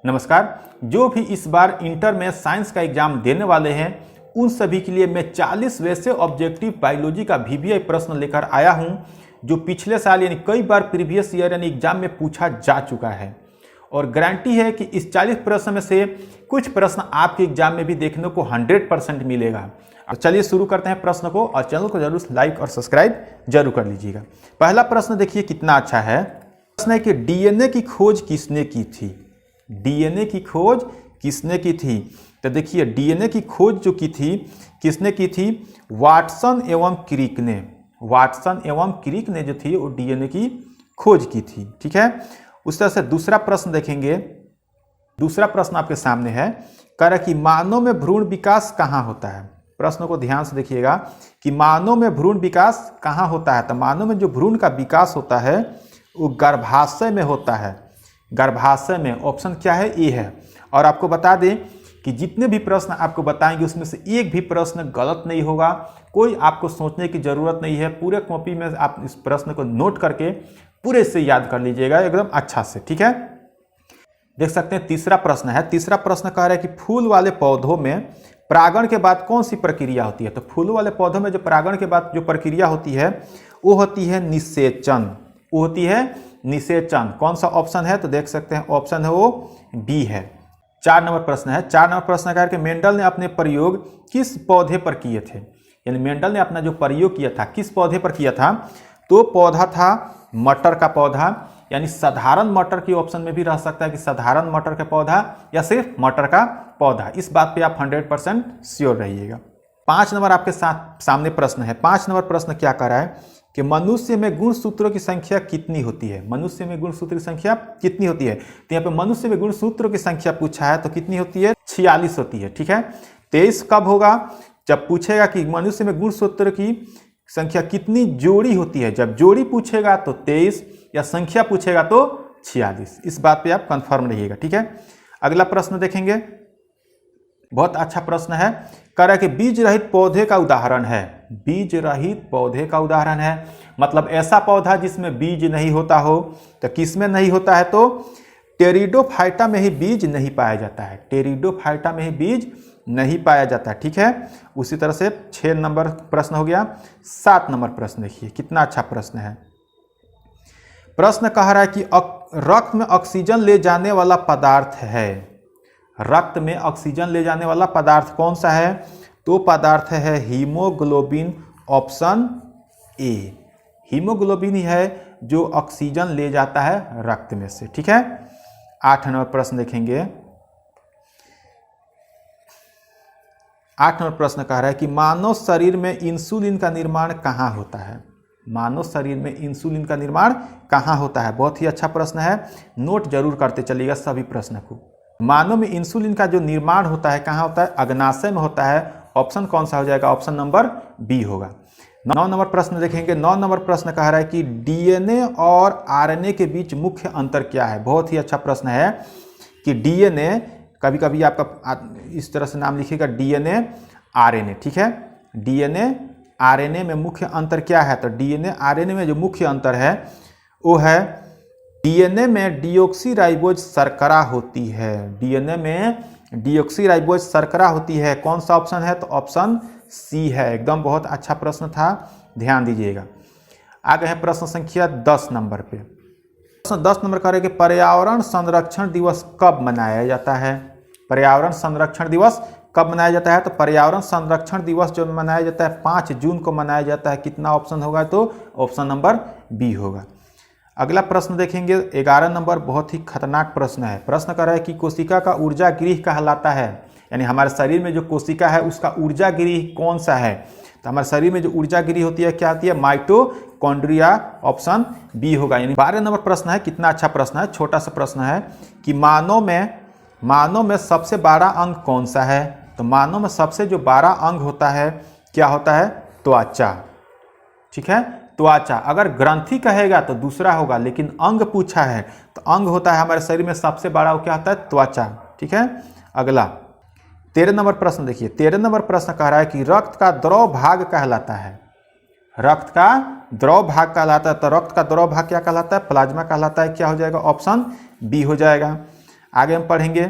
नमस्कार। जो भी इस बार इंटर में साइंस का एग्जाम देने वाले हैं उन सभी के लिए मैं 40 वैसे ऑब्जेक्टिव बायोलॉजी का वीवीआई प्रश्न लेकर आया हूं जो पिछले साल यानी कई बार प्रीवियस ईयर यानी एग्जाम में पूछा जा चुका है और गारंटी है कि इस 40 प्रश्न में से कुछ प्रश्न आपके एग्जाम में भी देखने को 100% मिलेगा। चलिए शुरू करते हैं प्रश्न को और चैनल को जरूर लाइक और सब्सक्राइब जरूर कर लीजिएगा। पहला प्रश्न देखिए कितना अच्छा है। प्रश्न है कि डीएनए की खोज किसने की थी। डीएनए की खोज किसने की थी? तो देखिए डीएनए की खोज जो की थी किसने की थी? वाटसन एवं क्रिक ने। वाटसन एवं क्रिक ने जो थी वो डीएनए की खोज की थी। ठीक है। उस तरह से दूसरा प्रश्न देखेंगे। दूसरा प्रश्न आपके सामने है, कह रहा है कि मानव में भ्रूण विकास कहाँ होता है। प्रश्न को ध्यान से देखिएगा कि मानव में भ्रूण विकास कहाँ होता है। तो मानव में जो भ्रूण का विकास होता है वो गर्भाशय में होता है। गर्भाशय में। ऑप्शन क्या है? ए है। और आपको बता दें कि जितने भी प्रश्न आपको बताएंगे उसमें से एक भी प्रश्न गलत नहीं होगा। कोई आपको सोचने की जरूरत नहीं है। पूरे कॉपी में आप इस प्रश्न को नोट करके पूरे से याद कर लीजिएगा एकदम अच्छा से। ठीक है। देख सकते हैं तीसरा प्रश्न है। तीसरा प्रश्न कह रहा है कि फूल वाले पौधों में परागण के बाद कौन सी प्रक्रिया होती है। तो फूल वाले पौधों में जो परागण के बाद जो प्रक्रिया होती है वो होती है निषेचन। वो होती है निषेचन। कौन सा ऑप्शन है? तो देख सकते हैं ऑप्शन है वो बी है। 4 नंबर प्रश्न है। 4 नंबर प्रश्न है कि मेंडल ने अपने प्रयोग किस पौधे पर किए थे। यानी मेंडल ने अपना जो प्रयोग किया था किस पौधे पर किया था? तो पौधा था मटर का पौधा, यानी साधारण मटर की ऑप्शन में भी रह सकता है कि साधारण मटर का पौधा या सिर्फ मटर का पौधा। इस बात पे आप 100% श्योर रहिएगा। 5 नंबर आपके सामने प्रश्न है। 5 नंबर प्रश्न क्या कर रहा है कि मनुष्य में गुणसूत्रों की संख्या कितनी होती है। मनुष्य में गुणसूत्र की संख्या कितनी होती है? तो यहाँ पे मनुष्य में गुणसूत्रों की संख्या पूछा है तो कितनी होती है? 46 होती है। ठीक है। 23 कब होगा? जब पूछेगा कि मनुष्य में गुणसूत्र की संख्या कितनी जोड़ी होती है। जब जोड़ी पूछेगा तो 23 या संख्या पूछेगा तो 46। इस बात पे आप कंफर्म रहिएगा। ठीक है। अगला प्रश्न देखेंगे। बहुत अच्छा प्रश्न है। कह रहा है कि बीज रहित पौधे का उदाहरण है। बीज रहित पौधे का उदाहरण है मतलब ऐसा पौधा जिसमें बीज नहीं होता हो। तो किसमें नहीं होता है? तो टेरिडोफाइटा में ही बीज नहीं पाया जाता है। टेरिडोफाइटा में ही बीज नहीं पाया जाता है। ठीक है। उसी तरह से 6 नंबर प्रश्न हो गया। 7 नंबर प्रश्न देखिए कितना अच्छा प्रश्न है। प्रश्न कह रहा है कि रक्त में ऑक्सीजन ले जाने वाला पदार्थ है। रक्त में ऑक्सीजन ले जाने वाला पदार्थ कौन सा है? तो पदार्थ है हीमोग्लोबिन। Option A. हीमोग्लोबिन ही है जो ऑक्सीजन ले जाता है रक्त में से। ठीक है। 8 नंबर प्रश्न देखेंगे। 8 नंबर प्रश्न कह रहा है कि मानव शरीर में इंसुलिन का निर्माण कहाँ होता है। मानव शरीर में इंसुलिन का निर्माण कहाँ होता है? बहुत ही अच्छा प्रश्न है। नोट जरूर करते चलिएगा सभी प्रश्न को। मानव में इंसुलिन का जो निर्माण होता है कहाँ होता है? अग्नाशय में होता है। ऑप्शन कौन सा हो जाएगा? ऑप्शन नंबर बी होगा। 9 नंबर प्रश्न देखेंगे। 9 नंबर प्रश्न कह रहा है कि डीएनए और आरएनए के बीच मुख्य अंतर क्या है। बहुत ही अच्छा प्रश्न है कि डीएनए, कभी कभी आपका इस तरह से नाम लिखिएगा डीएनए आरएनए। ठीक है। डीएनए आरएनए में मुख्य अंतर क्या है? तो डीएनए आरएनए में जो मुख्य अंतर है वो है डीएनए में डीऑक्सीराइबोज शर्करा होती है। डीएनए में डीऑक्सीराइबोज शर्करा होती है। कौन सा ऑप्शन है? तो ऑप्शन सी है। एकदम बहुत अच्छा प्रश्न था, ध्यान दीजिएगा। आगे है प्रश्न संख्या 10 नंबर पे। प्रश्न 10 नंबर कह रहे कि पर्यावरण संरक्षण दिवस कब मनाया जाता है। पर्यावरण संरक्षण दिवस कब मनाया जाता है? तो पर्यावरण संरक्षण दिवस जो मनाया जाता है 5 जून को मनाया जाता है। कितना ऑप्शन होगा? तो ऑप्शन नंबर बी होगा। अगला प्रश्न देखेंगे 11 नंबर। बहुत ही खतरनाक प्रश्न है। प्रश्न कर रहा है कि कोशिका का ऊर्जा गृह कहलाता है, यानी हमारे शरीर में जो कोशिका है उसका ऊर्जा गृह कौन सा है? तो हमारे शरीर में जो ऊर्जा गृह होती है क्या होती है? माइटोकॉन्ड्रिया। ऑप्शन बी होगा। यानी 12 नंबर प्रश्न है। कितना अच्छा प्रश्न है। छोटा सा प्रश्न है कि मानव में सबसे बड़ा अंग कौन सा है। तो मानव में सबसे जो बड़ा अंग होता है क्या होता है? त्वचा। ठीक है। त्वचा। अगर ग्रंथि कहेगा तो दूसरा होगा, लेकिन अंग पूछा है तो अंग होता है हमारे शरीर में सबसे बड़ा, वो क्या होता है? त्वचा। ठीक है। अगला 13 नंबर प्रश्न देखिए। 13 नंबर प्रश्न कह रहा है कि रक्त का द्रव भाग कहलाता है। रक्त का द्रव भाग कहलाता है। तो रक्त का द्रव भाग क्या कहलाता है? प्लाज्मा कहलाता है। क्या हो जाएगा? ऑप्शन बी हो जाएगा। आगे हम पढ़ेंगे।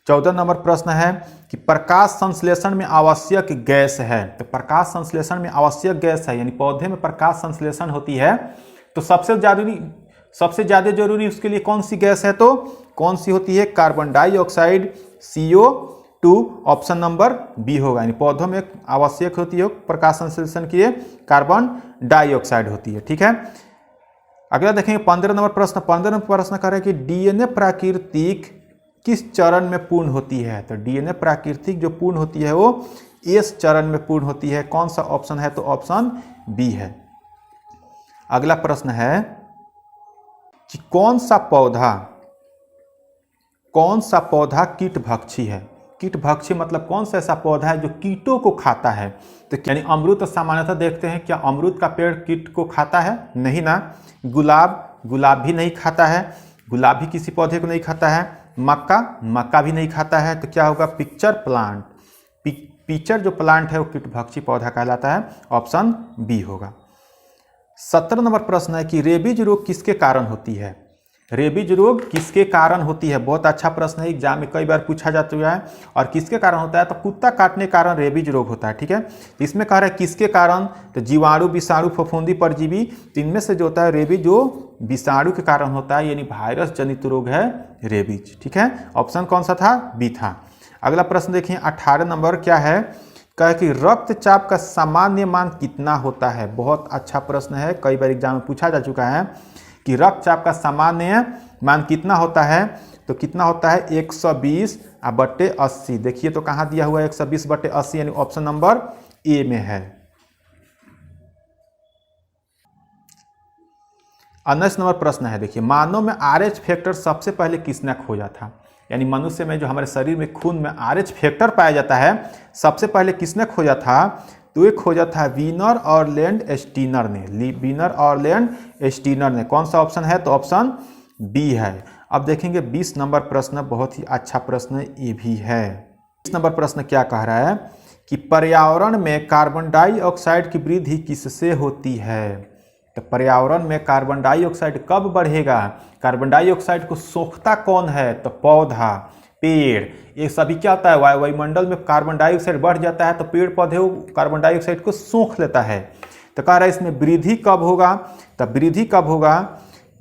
14 नंबर प्रश्न है कि प्रकाश संश्लेषण में आवश्यक गैस है। तो प्रकाश संश्लेषण में आवश्यक गैस है, यानी पौधे में प्रकाश संश्लेषण होती है तो सबसे ज़्यादा जरूरी उसके लिए कौन सी गैस है, तो कौन सी होती है, carbon dioxide CO2, option number B होगा। यानी पौधों में आवश्यक होती है प्रकाश संश्लेषण के लिए कार्बन डाइऑक्साइड होती है। ठीक है, अगला देखेंगे 15 नंबर प्रश्न। 15 नंबर प्रश्न कर रहा है कि DNA प्राकृतिक किस चरण में पूर्ण होती है। तो DNA प्राकृतिक जो पूर्ण होती है वो एस चरण में पूर्ण होती है। कौन सा ऑप्शन है, तो ऑप्शन बी है। अगला प्रश्न है कि कौन सा पौधा कीटभक्षी है। कीटभक्षी मतलब कौन सा ऐसा पौधा है जो कीटों को खाता है। तो यानी अमरूद सामान्यतः देखते हैं, क्या अमरूद का पेड़ कीट को खाता है, नहीं ना। गुलाब भी नहीं खाता है, गुलाब भी किसी पौधे को नहीं खाता है। मक्का भी नहीं खाता है। तो क्या होगा, पिचर जो प्लांट है वो कीटभक्षी पौधा कहलाता है। ऑप्शन बी होगा। 17 नंबर प्रश्न है कि रेबीज रोग किसके कारण होती है। रेबीज रोग किसके कारण होती है, बहुत अच्छा प्रश्न है, एग्जाम में कई बार पूछा जा चुका है। और किसके कारण होता है, तो कुत्ता काटने के कारण रेबीज रोग होता है। ठीक है, इसमें कह रहा है किसके कारण, तो जीवाणु, विषाणु, फफूंदी, परजीवी, तो इनमें से जो होता है रेबीज जो विषाणु के कारण होता है, यानी वायरस जनित रोग है रेबीज। ठीक है, ऑप्शन कौन सा था, बी था। अगला प्रश्न देखिए 18 नंबर क्या है, कहे कि रक्तचाप का सामान्य मान कितना होता है। बहुत अच्छा प्रश्न है, कई बार एग्जाम में पूछा जा चुका है कि रक्तचाप का सामान्य मान कितना होता है। तो कितना होता है, 120/80। देखिए तो कहाँ दिया हुआ है 120/80, यानी ऑप्शन नंबर ए में है। 19 नंबर प्रश्न है, देखिए मानव में RH फैक्टर सबसे पहले किसने खोजा था। यानी मनुष्य में जो हमारे शरीर में खून में RH फैक्टर पाया जाता है सबसे पहले किसने खोजा था, तो ये खोजा था वीनर और लैंड स्टीनर ने। कौन सा ऑप्शन है, तो ऑप्शन बी है। अब देखेंगे 20 नंबर प्रश्न, बहुत ही अच्छा प्रश्न ये भी है। 20 नंबर प्रश्न क्या कह रहा है कि पर्यावरण में कार्बन डाइऑक्साइड की वृद्धि किससे होती है। तो पर्यावरण में कार्बन डाइऑक्साइड कब बढ़ेगा, कार्बन डाइऑक्साइड को सोखता कौन है, तो पौधा, पेड़, ये सभी क्या होता है, वायुमंडल में कार्बन डाइऑक्साइड बढ़ जाता है तो पेड़ पौधे कार्बन डाइऑक्साइड को सोख लेता है। तो कह रहा है इसमें वृद्धि कब होगा, तब वृद्धि कब होगा,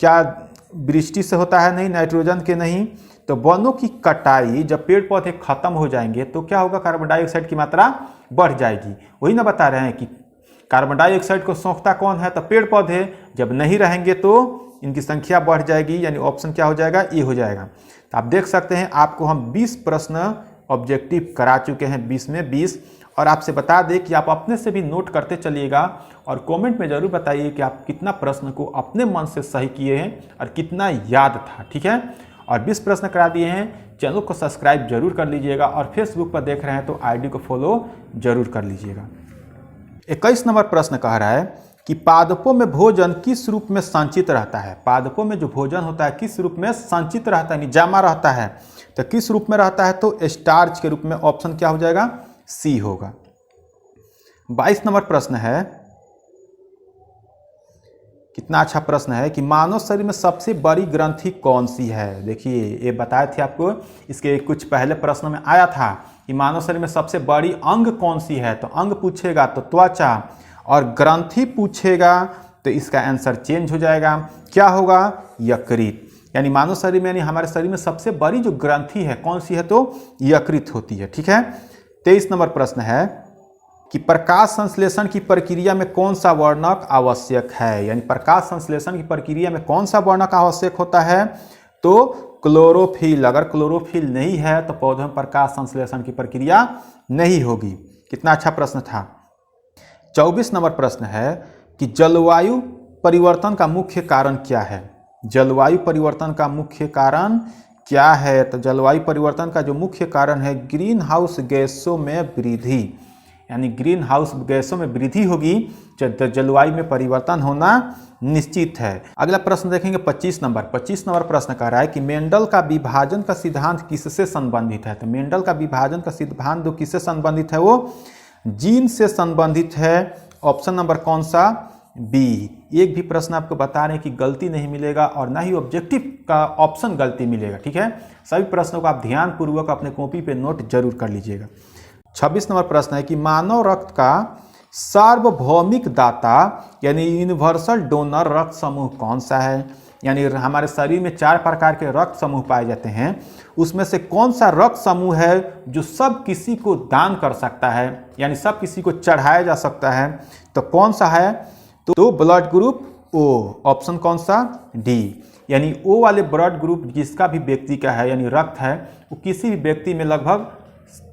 क्या वृष्टि से होता है, नहीं, नाइट्रोजन के नहीं। तो वनों की कटाई, जब पेड़ पौधे खत्म हो जाएंगे तो क्या होगा, कार्बन डाइऑक्साइड की मात्रा बढ़ जाएगी। वही ना बता रहे हैं कि कार्बन डाइऑक्साइड को सोखता कौन है, तो पेड़ पौधे, जब नहीं रहेंगे तो इनकी संख्या बढ़ जाएगी, यानी ऑप्शन क्या हो जाएगा, ए हो जाएगा। तो आप देख सकते हैं आपको हम 20 प्रश्न ऑब्जेक्टिव करा चुके हैं, 20 में 20। और आपसे बता दें कि आप अपने से भी नोट करते चलिएगा और कमेंट में ज़रूर बताइए कि आप कितना प्रश्न को अपने मन से सही किए हैं और कितना याद था। ठीक है, और 20 प्रश्न करा दिए हैं। चैनल को सब्सक्राइब जरूर कर लीजिएगा और फेसबुक पर देख रहे हैं तो ID को फॉलो जरूर कर लीजिएगा। 21 नंबर प्रश्न कह रहा है कि पादपों में भोजन किस रूप में संचित रहता है। पादपों में जो भोजन होता है किस रूप में संचित रहता है, यानी जमा रहता है। तो किस रूप में रहता है, तो स्टार्च के रूप में। ऑप्शन क्या हो जाएगा, सी होगा। 22 नंबर प्रश्न है, कितना अच्छा प्रश्न है कि मानव शरीर में सबसे बड़ी ग्रंथि कौन सी है। देखिए ये बताए थे आपको, इसके कुछ पहले प्रश्न में आया था कि मानव शरीर में सबसे बड़ी अंग कौन सी है। तो अंग पूछेगा तो त्वचा, और ग्रंथि पूछेगा तो इसका आंसर चेंज हो जाएगा, क्या होगा, यकृत। यानी मानव शरीर में, यानी हमारे शरीर में सबसे बड़ी जो ग्रंथि है कौन सी है, तो यकृत होती है। ठीक है, 23 नंबर प्रश्न है कि प्रकाश संश्लेषण की प्रक्रिया में कौन सा वर्णक आवश्यक है। यानी प्रकाश संश्लेषण की प्रक्रिया में कौन सा वर्णक आवश्यक होता है, तो क्लोरोफिल। अगर क्लोरोफिल नहीं है तो पौधों में प्रकाश संश्लेषण की प्रक्रिया नहीं होगी। कितना अच्छा प्रश्न था। 24 नंबर प्रश्न है कि जलवायु परिवर्तन का मुख्य कारण क्या है। जलवायु परिवर्तन का मुख्य कारण क्या है, तो जलवायु परिवर्तन का जो मुख्य कारण है ग्रीन हाउस गैसों में वृद्धि। यानी ग्रीन हाउस गैसों में वृद्धि होगी तो जलवायु में परिवर्तन होना निश्चित है। अगला प्रश्न देखेंगे 25 नंबर प्रश्न कह रहा है कि मेंडल का विभाजन का सिद्धांत किससे संबंधित है। तो मेंडल का विभाजन का सिद्धांत जो किससे संबंधित है, वो जीन से संबंधित है। ऑप्शन नंबर कौन सा, बी। एक भी प्रश्न आपको बता रहे हैं कि गलती नहीं मिलेगा और ना ही ऑब्जेक्टिव का ऑप्शन गलती मिलेगा, ठीक है। सभी प्रश्नों को आप ध्यानपूर्वक अपने कॉपी पे नोट जरूर कर लीजिएगा। 26 नंबर प्रश्न है कि मानव रक्त का सार्वभौमिक दाता यानी यूनिवर्सल डोनर रक्त समूह कौन सा है। यानी हमारे शरीर में 4 प्रकार के रक्त समूह पाए जाते हैं, उसमें से कौन सा रक्त समूह है जो सब किसी को दान कर सकता है, यानी सब किसी को चढ़ाया जा सकता है, तो कौन सा है। तो ब्लड ग्रुप ओ, ऑप्शन कौन सा, डी। यानी ओ वाले ब्लड ग्रुप जिसका भी व्यक्ति का है यानी रक्त है, वो किसी भी व्यक्ति में लगभग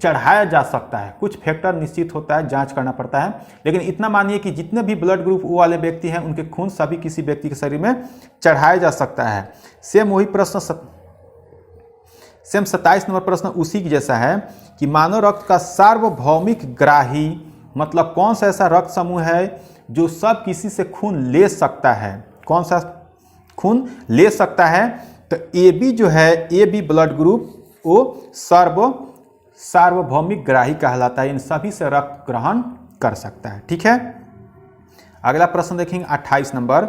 चढ़ाया जा सकता है। कुछ फैक्टर निश्चित होता है, जांच करना पड़ता है, लेकिन इतना मानिए कि जितने भी ब्लड ग्रुप ओ वाले व्यक्ति हैं उनके खून सभी किसी व्यक्ति के शरीर में चढ़ाया जा सकता है। सेम वही प्रश्न सेम 27 नंबर प्रश्न उसी की जैसा है कि मानव रक्त का सार्वभौमिक ग्राही मतलब कौन सा ऐसा रक्त समूह है जो सब किसी से खून ले सकता है, कौन सा खून ले सकता है। तो ए बी जो है, ए बी ब्लड ग्रुप वो सार्वभौमिक ग्राही कहलाता है, इन सभी से रक्त ग्रहण कर सकता है, ठीक है। अगला प्रश्न देखेंगे 28 नंबर,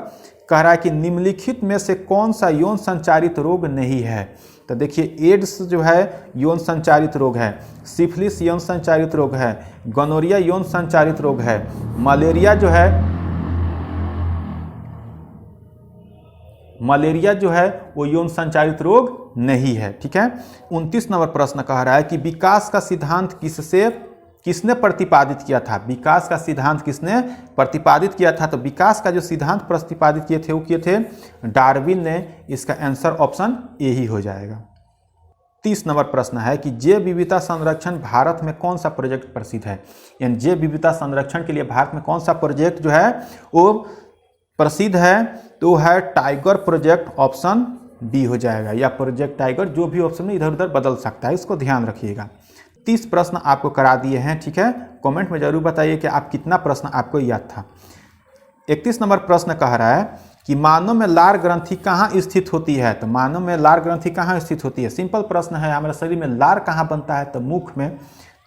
कह रहा है कि निम्नलिखित में से कौन सा यौन संचारित रोग नहीं है। तो देखिए एड्स जो है यौन संचारित रोग है, सिफिलिस यौन संचारित रोग है, गोनोरिया यौन संचारित रोग है, मलेरिया जो है वो यौन संचारित रोग नहीं है, ठीक है। 29 नंबर प्रश्न कह रहा है कि विकास का सिद्धांत किसने प्रतिपादित किया था। विकास का सिद्धांत किसने प्रतिपादित किया था। तो विकास का जो सिद्धांत प्रतिपादित किए थे वो किए थे डार्विन ने। इसका आंसर ऑप्शन ए ही हो जाएगा। 30 नंबर प्रश्न है कि जैव विविधता संरक्षण भारत में कौन सा प्रोजेक्ट प्रसिद्ध है। यानी जैव विविधता संरक्षण के लिए भारत में कौन सा प्रोजेक्ट जो है वो प्रसिद्ध है, तो है टाइगर प्रोजेक्ट, ऑप्शन बी हो जाएगा, या प्रोजेक्ट टाइगर, जो भी ऑप्शन में इधर उधर बदल सकता है, इसको ध्यान रखिएगा। 30 प्रश्न आपको करा दिए हैं, ठीक है। कमेंट में जरूर बताइए कि आप कितना प्रश्न आपको याद था। 31 नंबर प्रश्न कह रहा है कि मानव में लार ग्रंथि कहाँ स्थित होती है। तो मानव में लार ग्रंथि कहाँ स्थित होती है, सिंपल प्रश्न है। हमारे शरीर में लार कहाँ बनता है, तो मुख में,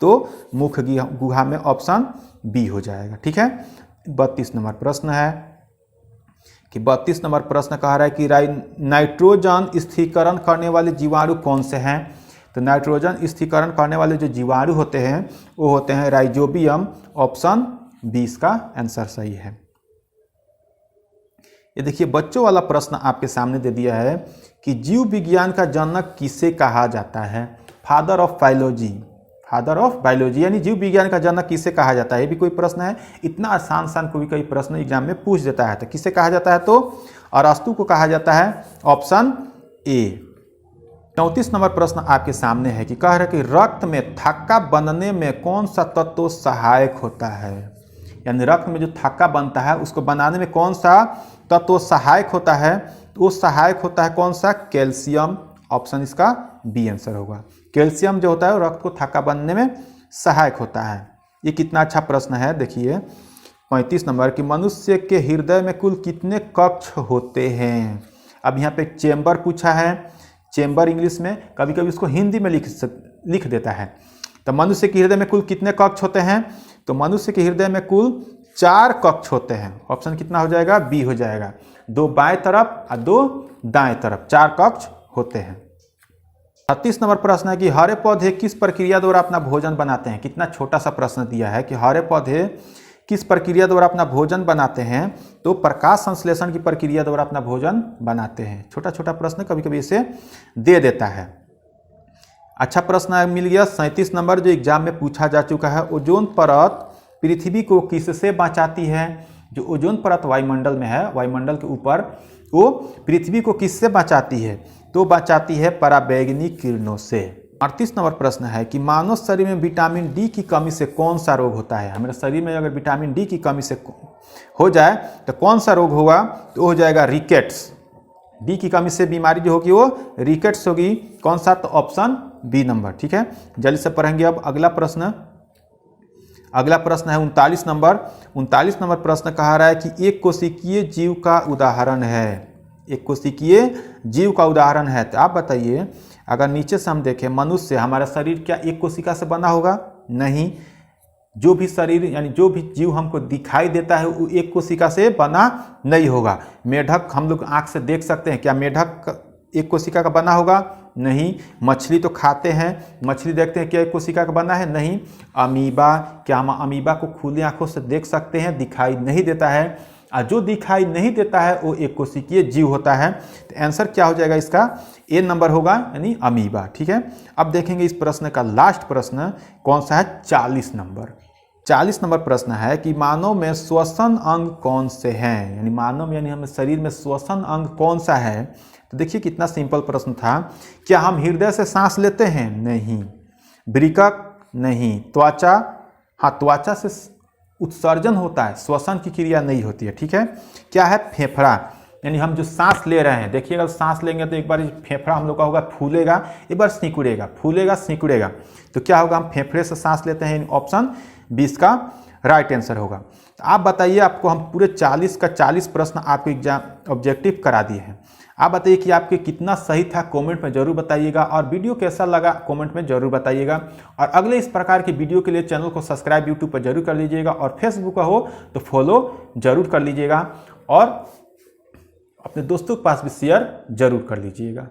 तो मुख गुहा में, ऑप्शन बी हो जाएगा, ठीक है। 32 नंबर प्रश्न है कि 32 नंबर प्रश्न कह रहा है कि नाइट्रोजन स्थिरीकरण करने वाले जीवाणु कौन से हैं। तो नाइट्रोजन स्थिरीकरण करने वाले जो जीवाणु होते हैं वो होते हैं राइजोबियम, ऑप्शन बी इसका आंसर सही है। ये देखिए बच्चों वाला प्रश्न आपके सामने दे दिया है कि जीव विज्ञान का जनक किसे कहा जाता है। फादर ऑफ बायोलॉजी यानी जीव विज्ञान का जनक किसे कहा जाता है। ये भी कोई प्रश्न है, इतना आसान कोई प्रश्न एग्जाम में पूछ देता है। तो किसे कहा जाता है, तो अरस्तु को कहा जाता है, ऑप्शन ए। 34 नंबर प्रश्न आपके सामने है कि कह रहे कि रक्त में थक्का बनने में कौन सा तत्व सहायक होता है। यानी रक्त में जो थक्का बनता है उसको बनाने में कौन सा तत्व सहायक होता है, तो वो सहायक होता है कौन सा, कैल्शियम, ऑप्शन इसका बी आंसर होगा। कैल्शियम जो होता है वो रक्त को थक्का बनने में सहायक होता है। ये कितना अच्छा प्रश्न है। देखिए 35 नंबर कि मनुष्य के हृदय में कुल कितने कक्ष होते हैं। अब यहाँ पे चेम्बर पूछा है, चेम्बर इंग्लिश में, कभी कभी उसको हिंदी में लिख देता है। तो मनुष्य के हृदय में कुल कितने कक्ष होते हैं, तो मनुष्य के हृदय में कुल 4 कक्ष होते हैं। ऑप्शन कितना हो जाएगा, बी हो जाएगा। 2 बाएं तरफ और 2 दाएं तरफ, 4 कक्ष होते हैं। 36 नंबर प्रश्न है कि हरे पौधे किस प्रक्रिया द्वारा अपना भोजन बनाते हैं। कितना छोटा सा प्रश्न दिया है कि हरे पौधे किस प्रक्रिया द्वारा अपना भोजन बनाते हैं, तो प्रकाश संश्लेषण की प्रक्रिया द्वारा अपना भोजन बनाते हैं। छोटा छोटा प्रश्न कभी कभी इसे दे देता है। अच्छा प्रश्न मिल गया 37 नंबर जो एग्जाम में पूछा जा चुका है। ओजोन परत पृथ्वी को किससे बचाती है। जो ओजोन परत वायुमंडल में है, वायुमंडल के ऊपर, वो पृथ्वी को किससे बचाती है, तो बचाती है पराबैंगनी किरणों से। 38 नंबर प्रश्न है कि मानव शरीर में विटामिन डी की कमी से कौन सा रोग होता है। हमारे शरीर में अगर विटामिन डी की कमी से हो जाए तो कौन सा रोग होगा, तो हो जाएगा रिकेट्स। डी की कमी से बीमारी जो होगी वो रिकेट्स होगी। कौन सा, तो ऑप्शन बी नंबर, ठीक है। जल्दी से पढ़ेंगे। अब अगला प्रश्न है 39 नंबर। 39 नंबर प्रश्न कहा रहा है कि एक कोशिकीय जीव का उदाहरण है। एक कोशिकीय जीव का उदाहरण है, तो आप बताइए, अगर नीचे से हम देखें, मनुष्य, हमारा शरीर क्या एक कोशिका से बना होगा, नहीं। जो भी शरीर यानी जो भी जीव हमको दिखाई देता है वो एक कोशिका से बना नहीं होगा। मेढक हम लोग आँख से देख सकते हैं, क्या मेढक एक कोशिका का बना होगा? नहीं। मछली तो खाते हैं, मछली देखते हैं, क्या एक कोशिका का बना है? नहीं। अमीबा, क्या हम अमीबा को खुली आंखों से देख सकते हैं? दिखाई नहीं देता है। और जो दिखाई नहीं देता है वो एक कोशिकीय जीव होता है। तो आंसर क्या हो जाएगा इसका? ए नंबर होगा, यानी अमीबा। ठीक है, अब देखेंगे इस प्रश्न का लास्ट प्रश्न कौन सा है? 40 नंबर। 40 नंबर प्रश्न है कि मानव में श्वसन अंग कौन से हैं, यानी मानव यानी हमें शरीर में श्वसन अंग कौन सा है? तो देखिए कितना सिंपल प्रश्न था। क्या हम हृदय से सांस लेते हैं? नहीं। वृक्क? नहीं। त्वचा? हाँ, त्वचा से उत्सर्जन होता है, श्वसन की क्रिया नहीं होती है। ठीक है, क्या है? फेफड़ा, यानी हम जो सांस ले रहे हैं, देखिएगा सांस लेंगे तो एक बार फेफड़ा हम लोग का होगा फूलेगा, एक बार सिकुड़ेगा, फूलेगा सिकुड़ेगा, तो क्या होगा? हम फेफड़े से सांस लेते हैं। ऑप्शन 20 का राइट आंसर होगा। तो आप बताइए, आपको हम पूरे 40 का 40 प्रश्न आपके एग्जाम ऑब्जेक्टिव करा दिए हैं। आप बताइए कि आपके कितना सही था, कमेंट में जरूर बताइएगा, और वीडियो कैसा लगा कमेंट में जरूर बताइएगा। और अगले इस प्रकार के वीडियो के लिए चैनल को सब्सक्राइब यूट्यूब पर जरूर कर लीजिएगा, और फेसबुक का हो तो फॉलो जरूर कर लीजिएगा, और अपने दोस्तों के पास भी शेयर जरूर कर लीजिएगा।